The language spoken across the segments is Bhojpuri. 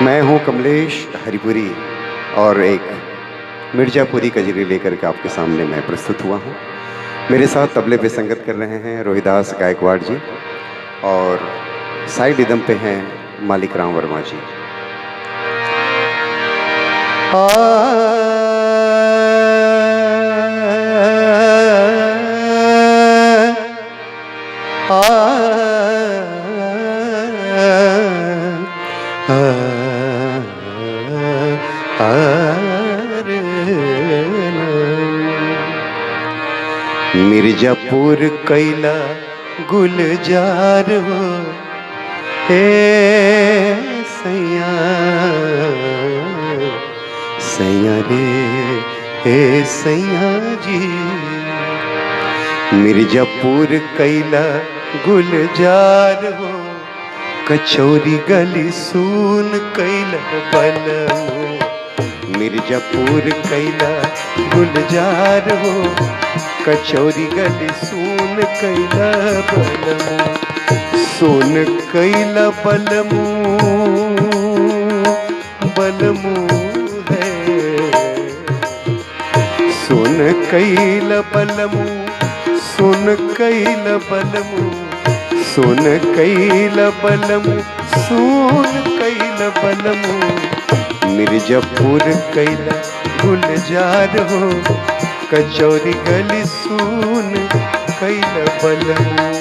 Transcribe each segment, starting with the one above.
मैं हूं कमलेश हरिपुरी और एक मिर्ज़ापुरी कजरी लेकर के आपके सामने मैं प्रस्तुत हुआ हूं। मेरे साथ तबले पे संगत कर रहे हैं रोहिदास गायकवाड़ जी और साइड रिदम पे हैं मालिक राम वर्मा जी। मिर्जापुर कैला गुलजार हो हे सैया सैया रे हे सैया जी। मिर्जापुर कैला गुलजार हो कचौरी गली सून कैला बलमो। मिर्जापुर कैला गुलजार हो कचौरी गली सून कैला बलमो। सून कैला बलमो बलमो है सुन कैला बलमो सुन कैला बलमो सुन कैला बलमो सुन कैला बलमो। मिर्जापुर कैला गुलजार हो कचौरी गली सून कैला बलमो।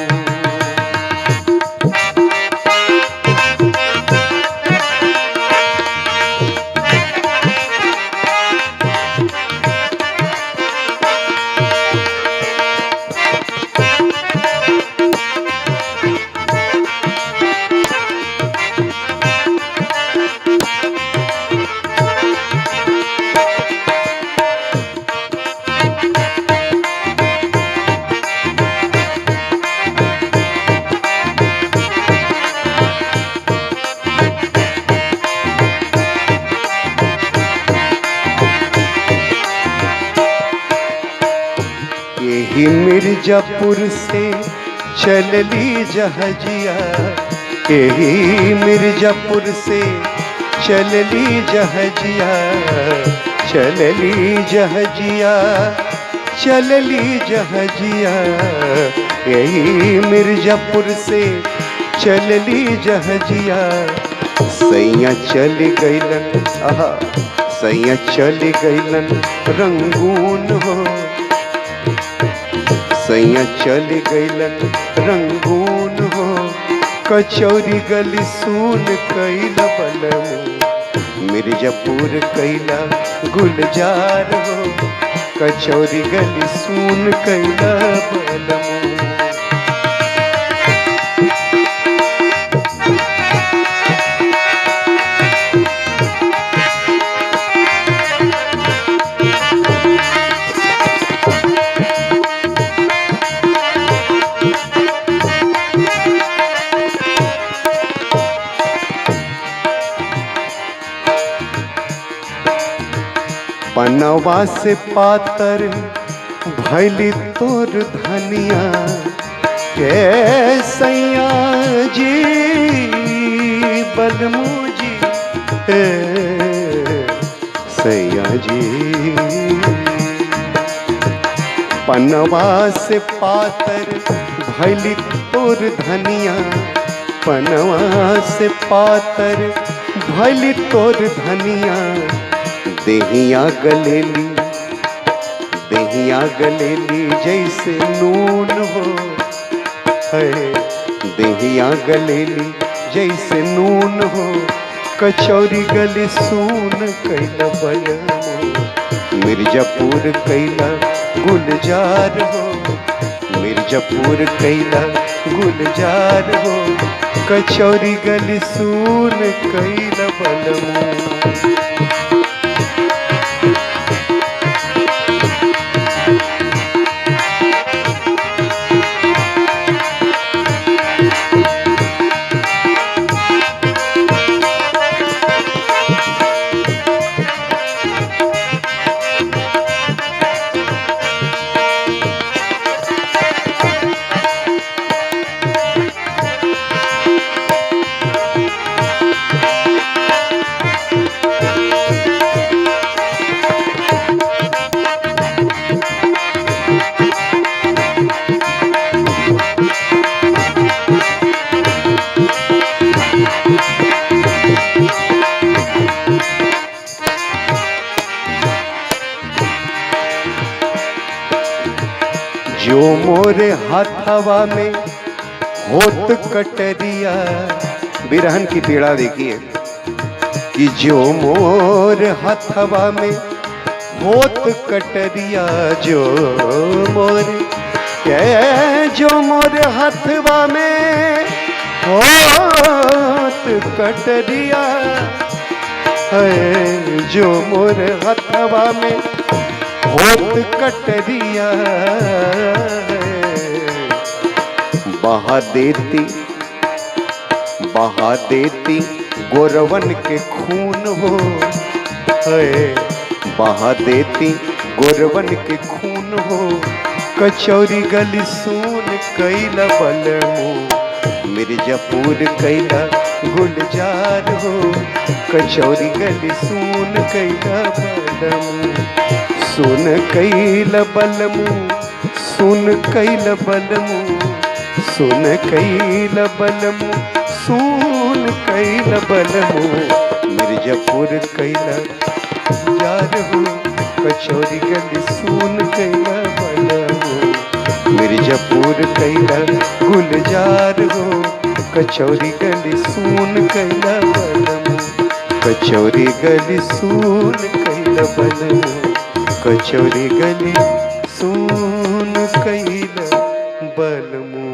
यही मिर्जापुर से चलली जहाजिया यही मिर्जापुर से चलली जहाजिया चलली जहाजिया चलली जहाजिया। यही मिर्जापुर से चलली जहाजिया। सैया चल गईलन आहा सैया चल गईलन रंगून हो सैया चल गईलन रंगून हो कचौरी गली सून कैला बलमो। मिर्जापुर कैला गुलजार हो कचौरी गली सून कैला बलमो। पनवा से पातर भैली तोर धनिया के सैया जी बलमू जी हे सैया जी। पनवा से पातर भैली तोर धनिया पनवा से पातर भैली तोर धनिया। देहिया गलेली जैसे नून हो है देहिया गलेली जैसे नून हो कचौरी गली सून कैला बलमो। मिर्जापुर कैला गुलजार हो मिर्जापुर कैला गुलजार हो कचौरी गली सून कैला बलमो। मोरे हाथवा में होत कटरिया। बिरहन की पीड़ा देखिए कि जो मोर हाथवा में होत कटरिया, जो मोर हाथवा में होत कटरिया है, जो मोर हाथवा में होत कटरिया है। बहा देती गोरवन के खून हो है, बहा देती गोरवन के खून हो। कचौरी गली सून कैला बलमू, मिर्जापुर कैला गुलजार हो। कचौरी गली सून कैला बलमू, सुन कैला बलमू, सुन कैला बलमू, सुन कैला बलमू, सुन कैला बलमू। मिर्जापुर कैला जार हो, कचौरी गली सून कैला बलमू। मिर्जापुर कैला गुलजार हो, कचौरी गली सून कैला बलमू। कचौरी गली सून कैला बलमू, कचौरी गली सून कैला बलमू।